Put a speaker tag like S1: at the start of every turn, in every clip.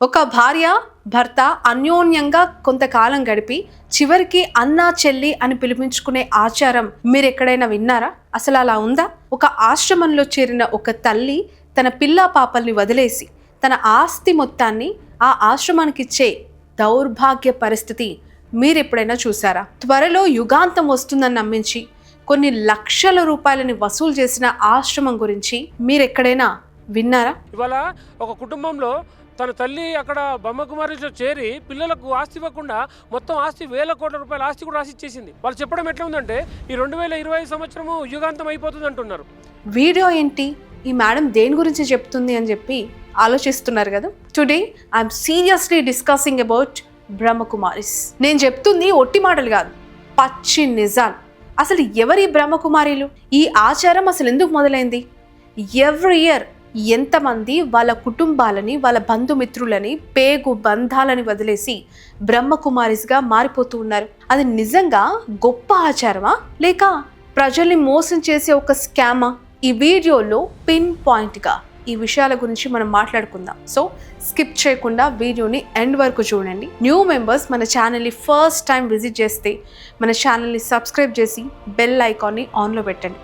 S1: ఒక భార్య భర్త అన్యోన్యంగా కొంతకాలం గడిపి చివరికి అన్నా చెల్లి అని పిలిపించుకునే ఆచారం మీరు ఎక్కడైనా విన్నారా? అసలు అలా ఉందా? ఒక ఆశ్రమంలో చేరిన ఒక తల్లి తన పిల్లా పాపల్ని వదిలేసి తన ఆస్తి మొత్తాన్ని ఆ ఆశ్రమానికి ఇచ్చే దౌర్భాగ్య పరిస్థితి మీరు ఎప్పుడైనా చూసారా? త్వరలో యుగాంతం వస్తుందని నమ్మించి కొన్ని లక్షల రూపాయలని వసూలు చేసిన ఆశ్రమం గురించి మీరు ఎక్కడైనా విన్నారా?
S2: ఇవాళ ఒక కుటుంబంలో తన తల్లి అక్కడ బ్రహ్మకుమారిలో చేరి పిల్లలకు ఆస్తి ఇవ్వకుండా మొత్తం ఆస్తి 1000 కోట్ల రూపాయల ఆస్తి కూడా రాసి ఇచ్చేసింది. వాళ్ళు చెప్పడం ఎట్లా ఉందంటే ఈ 2025 సంవత్సరము యుగాంతం అయిపోతుంది అంటున్నారు.
S1: వీడియో ఏంటి, ఈ మేడం దేని గురించి చెప్తుంది అని చెప్పి ఆలోచిస్తున్నారు కదా. Today I'm seriously discussing about Brahma Kumaris. నేను చెప్తుంది ఒట్టి మాటలు కాదు, పచ్చి నిజాలు. అసలు ఎవరి బ్రహ్మకుమారిలు? ఈ ఆచారం అసలు ఎందుకు మొదలైంది? ఎవ్రీ ఇయర్ ఎంతమంది వాళ్ళ కుటుంబాలని, వాళ్ళ బంధుమిత్రులని, పేగు బంధాలని వదిలేసి బ్రహ్మకుమారిస్గా మారిపోతూ ఉన్నారు. అది నిజంగా గొప్ప ఆచారమా లేక ప్రజల్ని మోసం చేసే ఒక స్కామా? ఈ వీడియోలో పిన్ పాయింట్గా ఈ విషయాల గురించి మనం మాట్లాడుకుందాం. సో స్కిప్ చేయకుండా వీడియోని ఎండ్ వరకు చూడండి. న్యూ మెంబర్స్ మన ఛానల్ని ఫస్ట్ టైం విజిట్ చేస్తే మన ఛానల్ని సబ్స్క్రైబ్ చేసి బెల్ ఐకాన్ని ఆన్లో పెట్టండి.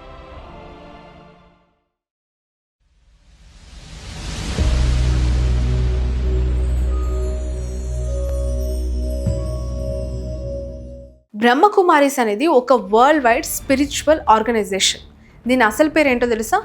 S1: బ్రహ్మకుమారిస్ అనేది ఒక వరల్డ్ వైడ్ స్పిరిచువల్ ఆర్గనైజేషన్. దీని అసలు పేరు ఏంటో తెలుసా?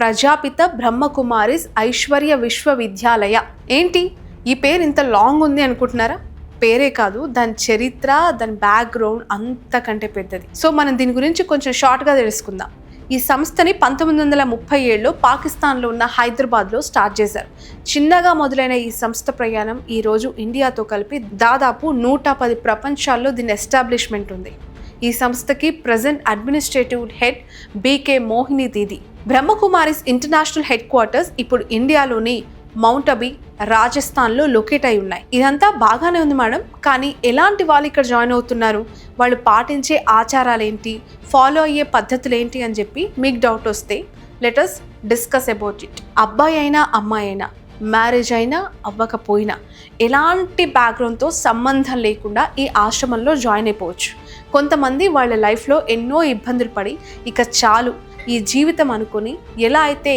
S1: ప్రజాపిత బ్రహ్మకుమారిస్ ఐశ్వర్య విశ్వవిద్యాలయ. ఏంటి ఈ పేరు ఇంత లాంగ్ ఉంది అనుకుంటున్నారా? పేరే కాదు, దాని చరిత్ర, దాని బ్యాక్గ్రౌండ్ అంతకంటే పెద్దది. సో మనం దీని గురించి కొంచెం షార్ట్గా తెలుసుకుందాం. ఈ సంస్థని 1937లో పాకిస్తాన్లో ఉన్న హైదరాబాద్లో స్టార్ట్ చేశారు. చిన్నగా మొదలైన ఈ సంస్థ ప్రయాణం ఈరోజు ఇండియాతో కలిపి దాదాపు 110 ప్రపంచాల్లో దీని ఎస్టాబ్లిష్మెంట్ ఉంది. ఈ సంస్థకి present administrative head BK Mohini Didi. Brahma Kumaris international headquarters ఇప్పుడు ఇండియాలోని మౌంట్ అబీ, రాజస్థాన్లో లొకేట్ అయి ఉన్నాయి. ఇదంతా బాగానే ఉంది మేడం, కానీ ఎలాంటి వాళ్ళు ఇక్కడ జాయిన్ అవుతున్నారు, వాళ్ళు పాటించే ఆచారాలు ఏంటి, ఫాలో అయ్యే పద్ధతులు ఏంటి అని చెప్పి మీకు డౌట్ వస్తే let us discuss about it. అబ్బాయి అయినా అమ్మాయి అయినా, మ్యారేజ్ అయినా అవ్వకపోయినా, ఎలాంటి బ్యాక్గ్రౌండ్తో సంబంధం లేకుండా ఈ ఆశ్రమంలో జాయిన్ అయిపోవచ్చు. కొంతమంది వాళ్ళ లైఫ్లో ఎన్నో ఇబ్బందులు పడి ఇక చాలు ఈ జీవితం అనుకుని, ఎలా అయితే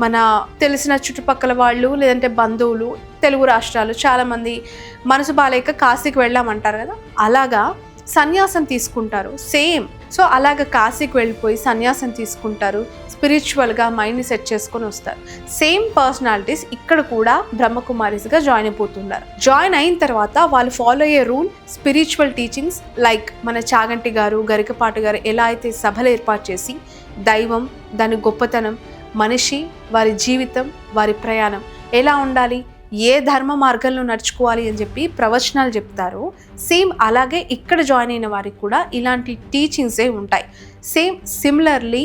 S1: మన తెలిసిన చుట్టుపక్కల వాళ్ళు లేదంటే బంధువులు, తెలుగు రాష్ట్రాలు చాలామంది మనసు బాలేక కాశీకి వెళ్ళామంటారు కదా, అలాగా సన్యాసం తీసుకుంటారు. సేమ్ సో అలాగ కాశీకి వెళ్ళిపోయి సన్యాసం తీసుకుంటారు, స్పిరిచువల్గా మైండ్ని సెట్ చేసుకొని వస్తారు. సేమ్ పర్సనాలిటీస్ ఇక్కడ కూడా బ్రహ్మకుమారిస్గా జాయిన్ అయిపోతున్నారు. జాయిన్ అయిన తర్వాత వాళ్ళు ఫాలో అయ్యే రూల్, స్పిరిచువల్ టీచింగ్స్ లైక్ మన చాగంటి గారు, గరికపాటి గారు ఎలా అయితే సభలు ఏర్పాటు చేసి దైవం, దాని గొప్పతనం, మనిషి, వారి జీవితం, వారి ప్రయాణం ఎలా ఉండాలి, ఏ ధర్మ మార్గంలో నడుచుకోవాలి అని చెప్పి ప్రవచనాలు చెప్తారో, సేమ్ అలాగే ఇక్కడ జాయిన్ అయిన వారికి కూడా ఇలాంటి టీచింగ్సే ఉంటాయి. సిమిలర్లీ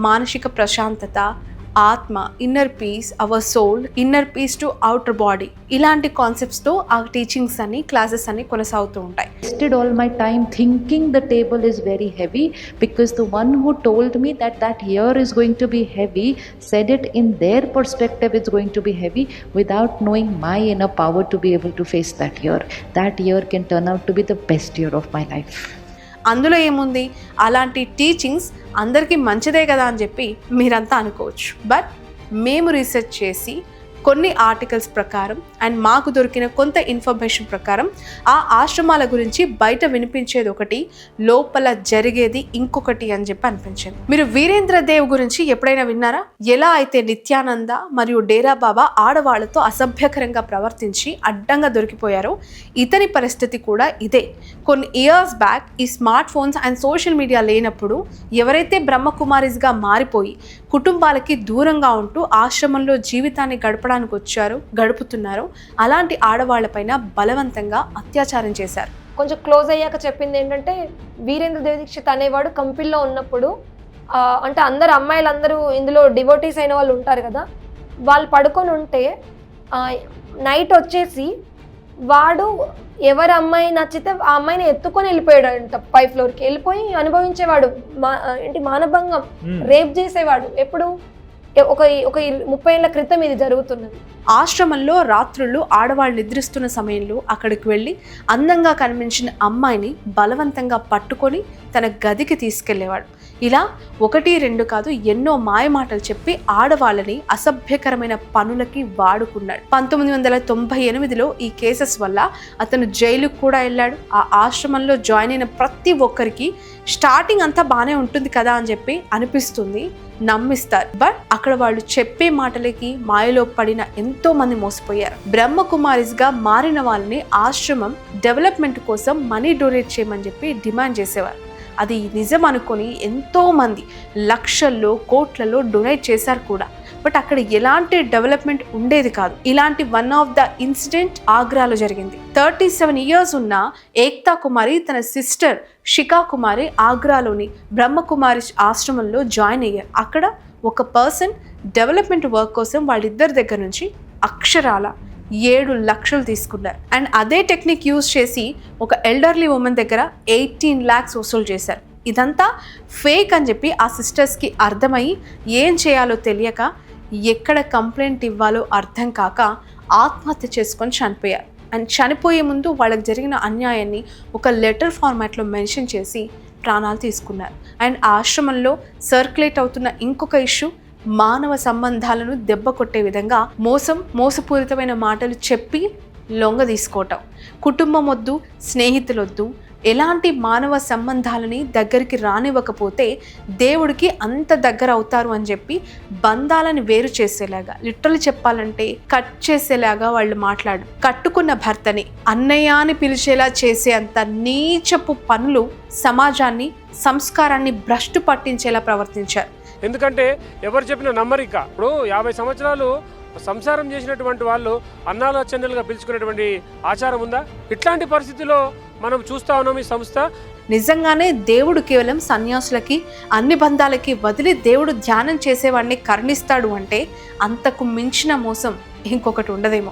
S1: మానసిక ప్రశాంతత, ఆత్మ, inner peace, our soul, inner peace to outer body, ఇలాంటి కాన్సెప్ట్స్తో ఆ టీచింగ్స్ అన్ని, క్లాసెస్ అన్ని కొనసాగుతూ ఉంటాయి.
S3: Wasted all my time thinking the table is very heavy because the one who told me that year is going to be heavy said it in their perspective it's going to be heavy without knowing my inner power to be able to face that year. That year can turn out to be the best year of my life.
S1: అందులో ఏముంది, అలాంటి teachings అందరికీ మంచిదే కదా అని చెప్పి మీరంతా అనుకోవచ్చు. బట్ మేము రీసెర్చ్ చేసి కొన్ని ఆర్టికల్స్ ప్రకారం అండ్ మాకు దొరికిన కొంత ఇన్ఫర్మేషన్ ప్రకారం ఆ ఆశ్రమాల గురించి బయట వినిపించేది ఒకటి, లోపల జరిగేది ఇంకొకటి అని చెప్పి అనిపించింది. మీరు వీరేంద్ర దేవ్ గురించి ఎప్పుడైనా విన్నారా? ఎలా అయితే నిత్యానంద మరియు డేరా బాబా ఆడవాళ్లతో అసభ్యకరంగా ప్రవర్తించి అడ్డంగా దొరికిపోయారో, ఇతని పరిస్థితి కూడా ఇదే. కొన్ని ఇయర్స్ బ్యాక్ ఈ smart phones and social media లేనప్పుడు ఎవరైతే బ్రహ్మకుమారిస్గా మారిపోయి కుటుంబాలకి దూరంగా ఉంటూ ఆశ్రమంలో జీవితాన్ని గడుపుతున్నారో అలాంటి ఆడవాళ్లపైన బలవంతంగా అత్యాచారం చేశారు.
S4: కొంచెం క్లోజ్ అయ్యాక చెప్పింది ఏంటంటే, వీరేంద్ర దేవ్ దీక్షిత్ అనేవాడు కంపెనీలో ఉన్నప్పుడు అంటే అందరు అమ్మాయిలందరూ ఇందులో డివోటీస్ అయిన వాళ్ళు ఉంటారు కదా, వాళ్ళు పడుకొని ఉంటే నైట్ వచ్చేసి వాడు ఎవరి అమ్మాయి నచ్చితే ఆ అమ్మాయిని ఎత్తుకొని వెళ్ళిపోయాడు అంట. 5th ఫ్లోర్కి వెళ్ళిపోయి అనుభవించేవాడు, మానభంగం, రేప్ చేసేవాడు. ఎప్పుడు ఒక ఒక 30 ఏళ్ల క్రితం ఇది జరుగుతున్నది.
S1: ఆశ్రమంలో రాత్రుళ్ళు ఆడవాళ్ళు నిద్రిస్తున్న సమయంలో అక్కడికి వెళ్ళి అందంగా కనిపించిన అమ్మాయిని బలవంతంగా పట్టుకొని తన గదికి తీసుకెళ్లేవాడు. ఇలా 1, 2 కాదు, ఎన్నో మాయమాటలు చెప్పి ఆడవాళ్ళని అసభ్యకరమైన పనులకి వాడుకున్నాడు. 1998లో ఈ కేసెస్ వల్ల అతను జైలుకు కూడా వెళ్ళాడు. ఆ ఆశ్రమంలో జాయిన్ అయిన ప్రతి ఒక్కరికి స్టార్టింగ్ అంతా బాగానే ఉంటుంది కదా అని చెప్పి అనిపిస్తుంది, నమ్మిస్తారు. బట్ అక్కడ వాళ్ళు చెప్పే మాటలకి మాయలో పడిన ఎంతో మంది మోసపోయారు. బ్రహ్మకుమారిస్ గా మారిన వాళ్ళని ఆశ్రమం డెవలప్మెంట్ కోసం మనీ డొనేట్ చేయమని చెప్పి డిమాండ్ చేసేవారు. అది నిజం అనుకొని ఎంతో మంది లక్షల్లో కోట్లలో డొనేట్ చేశారు కూడా. బట్ అక్కడ ఎలాంటి డెవలప్మెంట్ ఉండేది కాదు. ఇలాంటి వన్ ఆఫ్ ద ఇన్సిడెంట్ ఆగ్రాలో జరిగింది. 37 years ఉన్న ఏక్తా కుమారి తన సిస్టర్ శిఖా కుమారి ఆగ్రాలోని బ్రహ్మకుమారి ఆశ్రమంలో జాయిన్ అయ్యారు. అక్కడ ఒక పర్సన్ డెవలప్మెంట్ వర్క్ కోసం వాళ్ళిద్దరి దగ్గర నుంచి అక్షరాల 7 లక్షలు తీసుకున్నారు. అండ్ అదే టెక్నిక్ యూజ్ చేసి ఒక ఎల్డర్లీ ఉమెన్ దగ్గర 18 lakhs వసూలు చేశారు. ఇదంతా ఫేక్ అని చెప్పి ఆ సిస్టర్స్కి అర్థమయ్యి ఏం చేయాలో తెలియక, ఎక్కడ కంప్లైంట్ ఇవ్వాలో అర్థం కాక ఆత్మహత్య చేసుకొని చనిపోయారు. అండ్ చనిపోయే ముందు వాళ్ళకి జరిగిన అన్యాయాన్ని ఒక లెటర్ ఫార్మాట్లో మెన్షన్ చేసి ప్రాణాలు తీసుకున్నారు. అండ్ ఆ ఆశ్రమంలో సర్క్యులేట్ అవుతున్న ఇంకొక ఇష్యూ మానవ సంబంధాలను దెబ్బ కొట్టే విధంగా మోసపూరితమైన మాటలు చెప్పి లొంగ తీసుకోవటం. కుటుంబం వద్దు, స్నేహితులొద్దు, ఎలాంటి మానవ సంబంధాలని దగ్గరికి రానివ్వకపోతే దేవుడికి అంత దగ్గర అవుతారు అని చెప్పి బంధాలను వేరు చేసేలాగా, లిటరల్ చెప్పాలంటే కట్ చేసేలాగా వాళ్ళు మాట్లాడు. కట్టుకున్న భర్తని అన్నయ్య అని పిలిచేలా చేసే అంత నీచపు పనులు సమాజాన్ని, సంస్కారాన్ని భ్రష్టు పట్టించేలా ప్రవర్తించారు.
S2: ఎందుకంటే ఎవరు చెప్పిన నమ్మరిక. ఇప్పుడు 50 సంవత్సరాలు సంసారం చేసినటువంటి వాళ్ళు అన్నాల చెన్నెలుగా పిలుచుకునేటువంటి ఆచారం ఉందా? ఇట్లాంటి పరిస్థితిలో మనం చూస్తా ఉన్నాం ఈ సంస్థ.
S1: నిజంగానే దేవుడు కేవలం సన్యాసులకి, అన్ని బంధాలకి వదిలి దేవుడు ధ్యానం చేసేవాడిని కరుణిస్తాడు అంటే అంతకు మించిన మోసం ఇంకొకటి ఉండదేమో.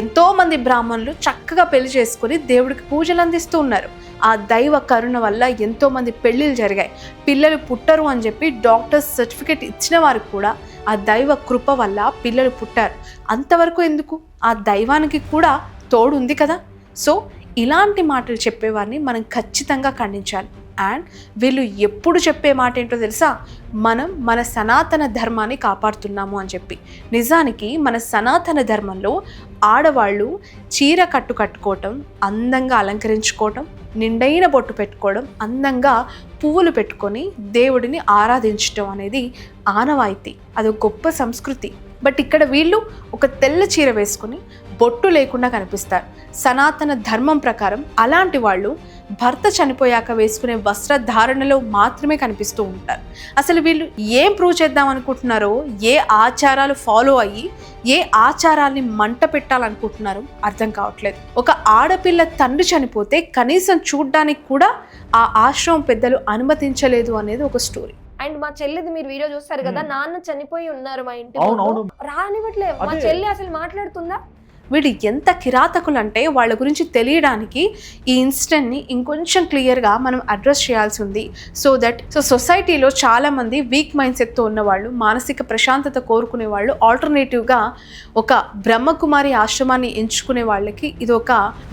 S1: ఎంతోమంది బ్రాహ్మణులు చక్కగా పెళ్లి చేసుకుని దేవుడికి పూజలు అందిస్తూ ఉన్నారు. ఆ దైవ కరుణ వల్ల ఎంతోమంది పెళ్ళిళ్ళు జరిగాయి. పిల్లలు పుట్టరు అని చెప్పి డాక్టర్స్ సర్టిఫికేట్ ఇచ్చిన వారికి కూడా ఆ దైవ కృప వల్ల పిల్లలు పుట్టారు. అంతవరకు ఎందుకు? ఆ దైవానికి కూడా తోడు ఉంది కదా. సో ఇలాంటి మాటలు చెప్పేవారిని మనం ఖచ్చితంగా ఖండించాలి. అండ్ వీళ్ళు ఎప్పుడు చెప్పే మాట ఏంటో తెలుసా? మనం మన సనాతన ధర్మాన్ని కాపాడుతున్నాము అని చెప్పి. నిజానికి మన సనాతన ధర్మంలో ఆడవాళ్ళు చీర కట్టుకోవటం, అందంగా అలంకరించుకోవటం, నిండైన బొట్టు పెట్టుకోవడం, అందంగా పువ్వులు పెట్టుకొని దేవుడిని ఆరాధించటం అనేది ఆనవాయితీ. అదొక గొప్ప సంస్కృతి. బట్ ఇక్కడ వీళ్ళు ఒక తెల్ల చీర వేసుకుని బొట్టు లేకుండా కనిపిస్తారు. సనాతన ధర్మం ప్రకారం అలాంటి వాళ్ళు భర్త చనిపోయాక వేసుకునే వస్త్రధారణలో మాత్రమే కనిపిస్తూ ఉంటారు. అసలు వీళ్ళు ఏం ప్రూవ్ చేద్దాం అనుకుంటున్నారో, ఏ ఆచారాలు ఫాలో అయ్యి ఏ ఆచారాన్ని మంట పెట్టాలనుకుంటున్నారో అర్థం కావట్లేదు. ఒక ఆడపిల్ల తండ్రి చనిపోతే కనీసం చూడ్డానికి కూడా ఆ ఆశ్రమం పెద్దలు అనుమతించలేదు అనేది ఒక స్టోరీ.
S4: అండ్ మా చెల్లిది మీరు వీడియో చూస్తారు కదా, నాన్న చనిపోయి ఉన్నారు మా ఇంటి రానివ్వట్లేదు. మా చెల్లి అసలు మాట్లాడుతుందా?
S1: వీడు ఎంత కిరాతకులు అంటే వాళ్ళ గురించి తెలియడానికి ఈ ఇన్సిడెంట్ని ఇంకొంచెం క్లియర్గా మనం అడ్రస్ చేయాల్సి ఉంది. సో సొసైటీలో చాలామంది వీక్ మైండ్ సెట్తో ఉన్నవాళ్ళు, మానసిక ప్రశాంతత కోరుకునే వాళ్ళు ఆల్టర్నేటివ్గా ఒక బ్రహ్మకుమారి ఆశ్రమాన్ని ఎంచుకునే వాళ్ళకి ఇది ఒక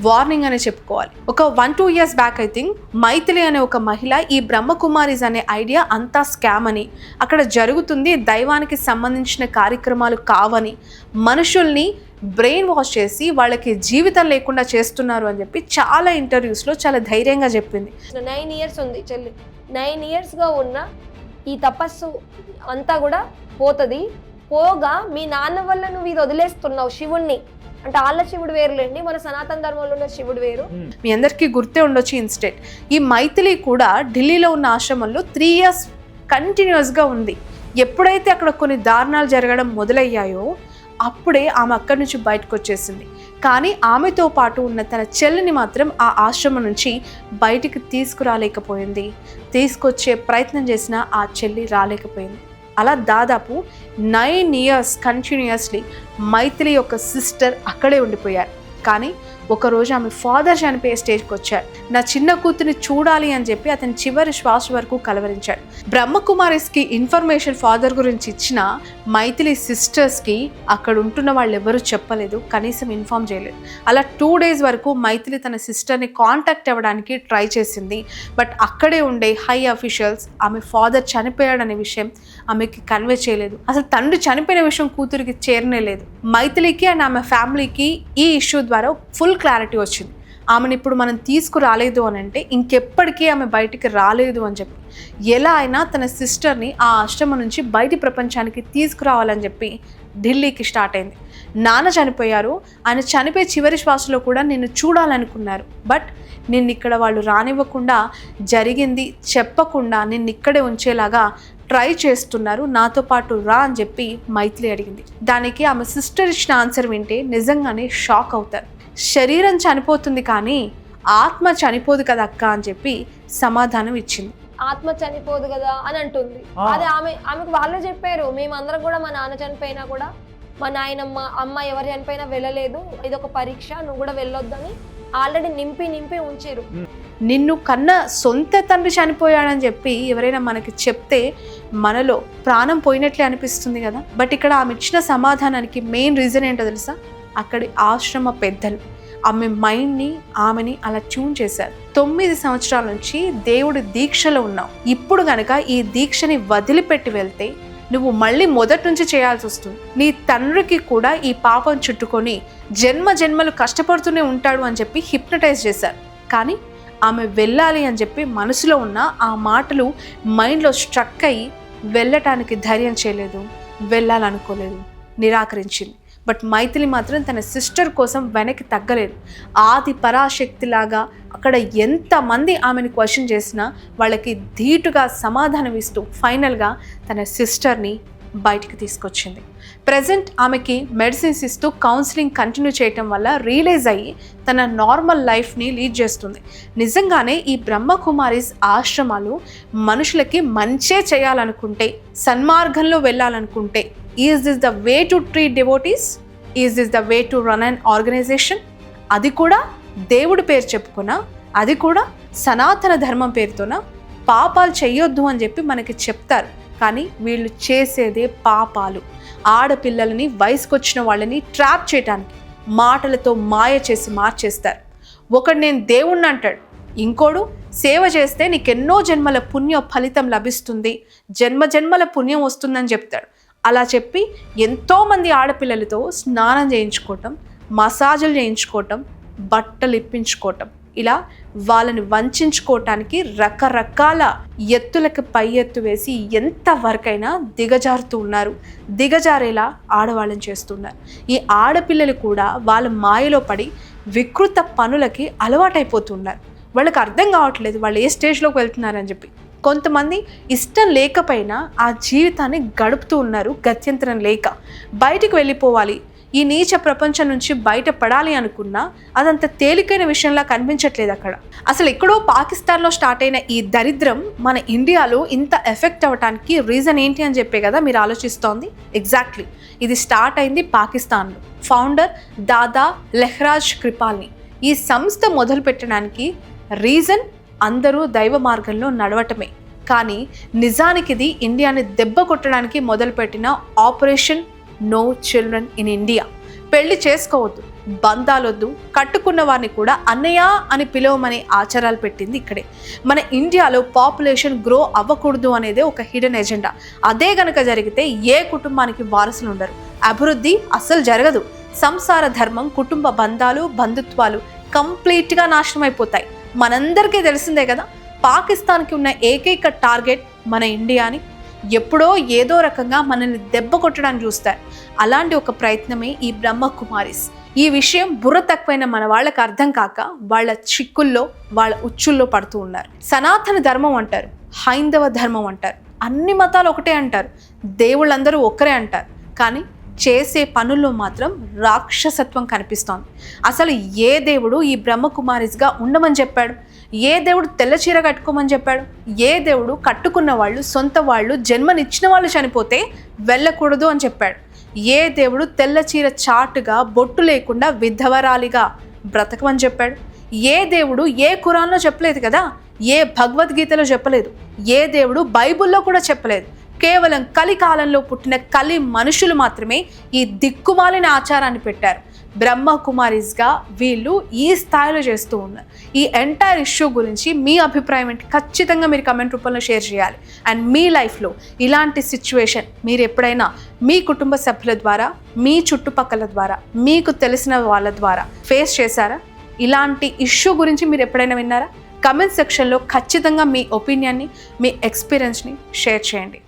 S1: వార్నింగ్ అనే చెప్పుకోవాలి. ఒక 1-2 years back I think Maithili అనే ఒక మహిళ ఈ బ్రహ్మకుమారిస్ అనే ఐడియా అంతా స్కామ్ అని, అక్కడ జరుగుతుంది దైవానికి సంబంధించిన కార్యక్రమాలు కావని, మనుషుల్ని బ్రెయిన్ వాష్ చేసి వాళ్ళకి జీవితం లేకుండా చేస్తున్నారు అని చెప్పి చాలా ఇంటర్వ్యూస్లో చాలా ధైర్యంగా చెప్పింది.
S4: 9 years ఉంది చెల్లి. 9 yearsగా ఉన్న ఈ తపస్సు అంతా కూడా పోతుంది. పోగా మీ నాన్న వల్ల నువ్వు ఇది వదిలేస్తున్నావు శివుణ్ణి. అంటే వాళ్ళ శివుడు వేరులేండి, మన సనాతన ధర్మంలో ఉన్న శివుడు వేరు.
S1: మీ అందరికీ గుర్తే ఉండొచ్చు ఇన్సిడెంట్. ఈ మైథిలి కూడా ఢిల్లీలో ఉన్న ఆశ్రమంలో 3 years కంటిన్యూస్గా ఉంది. ఎప్పుడైతే అక్కడ కొన్ని దారుణాలు జరగడం మొదలయ్యాయో అప్పుడే ఆమె అక్కడి నుంచి బయటకు వచ్చేసింది. కానీ ఆమెతో పాటు ఉన్న తన చెల్లిని మాత్రం ఆ ఆశ్రమం నుంచి బయటికి తీసుకురాలేకపోయింది. తీసుకొచ్చే ప్రయత్నం చేసినా ఆ చెల్లి రాలేకపోయింది. అలా దాదాపు 9 years కంటిన్యూస్లీ మైథిలి యొక్క సిస్టర్ అక్కడే ఉండిపోయారు. కానీ ఒకరోజు ఆమె ఫాదర్ చనిపోయే స్టేజ్కి వచ్చాడు. నా చిన్న కూతురిని చూడాలి అని చెప్పి అతని చివరి శ్వాస వరకు కలవరించాడు. బ్రహ్మకుమారిస్కి ఇన్ఫర్మేషన్ ఫాదర్ గురించి ఇచ్చిన మైథిలి సిస్టర్స్కి అక్కడ ఉంటున్న వాళ్ళు ఎవరూ చెప్పలేదు, కనీసం ఇన్ఫార్మ్ చేయలేదు. అలా 2 days వరకు మైథిలి తన సిస్టర్ని కాంటాక్ట్ అవ్వడానికి ట్రై చేసింది. బట్ అక్కడే ఉండే హై అఫీషియల్స్ ఆమె ఫాదర్ చనిపోయాడనే విషయం ఆమెకి కన్వే చేయలేదు. అసలు తండ్రి చనిపోయిన విషయం కూతురికి చేరనే లేదు. మైథిలికి అండ్ ఆమె ఫ్యామిలీకి ఈ ఇష్యూ ద్వారా ఫుల్ క్లారిటీ వచ్చింది. ఆమెను ఇప్పుడు మనం తీసుకురాలేదు అని అంటే ఇంకెప్పటికీ ఆమె బయటికి రాలేదు అని చెప్పి ఎలా అయినా తన సిస్టర్ని ఆ ఆశ్రమం నుంచి బయటి ప్రపంచానికి తీసుకురావాలని చెప్పి ఢిల్లీకి స్టార్ట్ అయింది. నాన్న చనిపోయారు, ఆయన చనిపోయే చివరి శ్వాసలో కూడా నిన్ను చూడాలనుకున్నారు. బట్ నిన్ను ఇక్కడ వాళ్ళు రానివ్వకుండా, జరిగింది చెప్పకుండా నిన్ను ఇక్కడే ఉంచేలాగా ట్రై చేస్తున్నారు, నాతో పాటు రా అని చెప్పి మైథిలి అడిగింది. దానికి ఆమె సిస్టర్ ఇచ్చిన ఆన్సర్ వింటే నిజంగానే షాక్ అవుతారు. శరీరం చనిపోతుంది కానీ ఆత్మ చనిపోదు కదా అక్క అని చెప్పి సమాధానం ఇచ్చింది.
S4: ఆత్మ చనిపోదు కదా అని అంటుంది. అది ఆమెకు వాళ్ళే చెప్పారు, మేమందరం కూడా మా నాన్న చనిపోయినా కూడా మా నాయనమ్మ అమ్మ ఎవరు చనిపోయినా వెళ్ళలేదు, ఇది ఒక పరీక్ష, నువ్వు కూడా వెళ్ళొద్దని ఆల్రెడీ నింపి ఉంచారు.
S1: నిన్ను కన్న సొంత తండ్రి చనిపోయాడని చెప్పి ఎవరైనా మనకి చెప్తే మనలో ప్రాణం పోయినట్లే అనిపిస్తుంది కదా. బట్ ఇక్కడ ఆమె ఇచ్చిన సమాధానానికి మెయిన్ రీజన్ ఏంటో తెలుసా? అక్కడి ఆశ్రమ పెద్దలు ఆమె మైండ్ని ఆమెని అలా ట్యూన్ చేశారు. 9 సంవత్సరాల నుంచి దేవుడి దీక్షలో ఉన్నావు, ఇప్పుడు గనక ఈ దీక్షని వదిలిపెట్టి వెళ్తే నువ్వు మళ్ళీ మొదటి నుంచి చేయాల్సి వస్తుంది. నీ తండ్రికి కూడా ఈ పాపం చుట్టుకొని జన్మలు కష్టపడుతూనే ఉంటాడు అని చెప్పి హిప్నటైజ్ చేశారు. కానీ ఆమె వెళ్ళాలి అని చెప్పి మనసులో ఉన్న ఆ మాటలు మైండ్లో స్ట్రక్ అయ్యి వెళ్ళటానికి ధైర్యం చేయలేదు, వెళ్ళాలనుకోలేదు, నిరాకరించింది. బట్ మైథిలి మాత్రం తన సిస్టర్ కోసం వెనక్కి తగ్గలేదు. ఆది పరాశక్తిలాగా అక్కడ ఎంతమంది ఆమెను క్వశ్చన్ చేసినా వాళ్ళకి ధీటుగా సమాధానం ఇస్తూ ఫైనల్గా తన సిస్టర్ని బయటికి తీసుకొచ్చింది. ప్రజెంట్ ఆమెకి మెడిసిన్స్ ఇస్తూ కౌన్సిలింగ్ కంటిన్యూ చేయటం వల్ల రియలైజ్ అయ్యి తన నార్మల్ లైఫ్ని లీడ్ చేస్తుంది. నిజంగానే ఈ బ్రహ్మకుమారిస్ ఆశ్రమాలు మనుషులకి మంచే చేయాలనుకుంటే, సన్మార్గంలో వెళ్ళాలనుకుంటే, is this the way to treat devotees? Is this the way to run an organisation? అది కూడా దేవుడి పేరు చెప్పుకున్నా, అది కూడా సనాతన ధర్మం పేరుతోన పాపాలు చెయ్యొద్దు అని చెప్పి మనకి చెప్తారు. కానీ వీళ్ళు చేసేదే పాపాలు. ఆడపిల్లలని, వయసుకొచ్చిన వాళ్ళని ట్రాప్ చేయడానికి మాటలతో మాయ చేసి మార్చేస్తారు. ఒకడు నేను దేవుణ్ణి అంటాడు, ఇంకోడు సేవ చేస్తే నీకెన్నో జన్మల పుణ్య ఫలితం లభిస్తుంది, జన్మల పుణ్యం వస్తుందని చెప్తాడు. అలా చెప్పి ఎంతోమంది ఆడపిల్లలతో స్నానం చేయించుకోవటం, మసాజులు చేయించుకోవటం, బట్టలు ఇప్పించుకోవటం, ఇలా వాళ్ళని వంచుకోవటానికి రకరకాల ఎత్తులకు పై ఎత్తు వేసి ఎంతవరకైనా దిగజారుతూ ఉన్నారు. దిగజారేలా ఆడవాళ్ళని చేస్తున్నారు. ఈ ఆడపిల్లలు కూడా వాళ్ళ మాయలో పడి వికృత పనులకి అలవాటైపోతున్నారు. వాళ్ళకి అర్థం కావట్లేదు వాళ్ళు ఏ స్టేజ్లోకి వెళ్తున్నారని చెప్పి. కొంతమంది ఇష్టం లేకపోయినా ఆ జీవితాన్ని గడుపుతూ ఉన్నారు గత్యంతరం లేక. బయటికి వెళ్ళిపోవాలి, ఈ నీచ ప్రపంచం నుంచి బయటపడాలి అనుకున్నా అదంత తేలికైన విషయంలా కనిపించట్లేదు అక్కడ. అసలు ఎక్కడో పాకిస్తాన్లో స్టార్ట్ అయిన ఈ దరిద్రం మన ఇండియాలో ఇంత ఎఫెక్ట్ అవ్వటానికి రీజన్ ఏంటి అని చెప్పే కదా మీరు ఆలోచిస్తోంది. ఎగ్జాక్ట్లీ ఇది స్టార్ట్ అయింది పాకిస్తాన్లో. ఫౌండర్ దాదా లెహ్రాజ్ కృపాల్ని. ఈ సంస్థ మొదలు పెట్టడానికి రీజన్ అందరూ దైవ మార్గంలో నడవటమే. కానీ నిజానికి ఇది ఇండియాని దెబ్బ కొట్టడానికి మొదలుపెట్టిన operation no children in India. పెళ్లి చేసుకోవద్దు, బంధాలొద్దు, కట్టుకున్న వారిని కూడా అన్నయ్య అని పిలవమని ఆచారాలు పెట్టింది ఇక్కడే. మన ఇండియాలో పాపులేషన్ గ్రో అవ్వకూడదు అనేదే ఒక హిడెన్ ఎజెండా. అదే గనక జరిగితే ఏ కుటుంబానికి వారసులు ఉండరు, అభివృద్ధి అస్సలు జరగదు. సంసార ధర్మం, కుటుంబ బంధాలు, బంధుత్వాలు కంప్లీట్గా నాశనం అయిపోతాయి. మనందరికీ తెలిసిందే కదా, పాకిస్తాన్కి ఉన్న ఏకైక టార్గెట్ మన ఇండియాని. ఎప్పుడో ఏదో రకంగా మనల్ని దెబ్బ కొట్టడానికి చూస్తారు. అలాంటి ఒక ప్రయత్నమే ఈ బ్రహ్మకుమారిస్. ఈ విషయం బుర్ర తక్కువైన మన వాళ్ళకి అర్థం కాక వాళ్ళ చిక్కుల్లో, వాళ్ళ ఉచ్చుల్లో పడుతూ ఉన్నారు. సనాతన ధర్మం అంటారు, హైందవ ధర్మం అంటారు, అన్ని మతాలు ఒకటే అంటారు, దేవుళ్ళందరూ ఒక్కరే అంటారు. కానీ చేసే పనుల్లో మాత్రం రాక్షసత్వం కనిపిస్తోంది. అసలు ఏ దేవుడు ఈ బ్రహ్మకుమారిస్గా ఉండమని చెప్పాడు? ఏ దేవుడు తెల్ల చీర కట్టుకోమని చెప్పాడు? ఏ దేవుడు కట్టుకున్న వాళ్ళు, సొంత వాళ్ళు, జన్మనిచ్చిన వాళ్ళు చనిపోతే వెళ్ళకూడదు అని చెప్పాడు? ఏ దేవుడు తెల్ల చీర చాటుగా బొట్టు లేకుండా విధవరాలిగా బ్రతకమని చెప్పాడు? ఏ దేవుడు ఏ ఖురాన్లో చెప్పలేదు కదా, ఏ భగవద్గీతలో చెప్పలేదు, ఏ దేవుడు బైబిల్లో కూడా చెప్పలేదు. కేవలం కలికాలంలో పుట్టిన కలి మనుషులు మాత్రమే ఈ దిక్కుమాలిన ఆచారాన్ని పెట్టారు. బ్రహ్మకుమారిస్గా వీళ్ళు ఈ స్థాయిలో చేస్తూ ఉన్నారు. ఈ ఎంటైర్ ఇష్యూ గురించి మీ అభిప్రాయం ఏంటి? ఖచ్చితంగా మీరు కమెంట్ రూపంలో షేర్ చేయాలి. అండ్ మీ లైఫ్లో ఇలాంటి సిచ్యువేషన్ మీరు ఎప్పుడైనా మీ కుటుంబ సభ్యుల ద్వారా, మీ చుట్టుపక్కల ద్వారా, మీకు తెలిసిన వాళ్ళ ద్వారా ఫేస్ చేశారా? ఇలాంటి ఇష్యూ గురించి మీరు ఎప్పుడైనా విన్నారా? కమెంట్ సెక్షన్లో ఖచ్చితంగా మీ ఒపీనియన్ని, మీ ఎక్స్పీరియన్స్ని షేర్ చేయండి.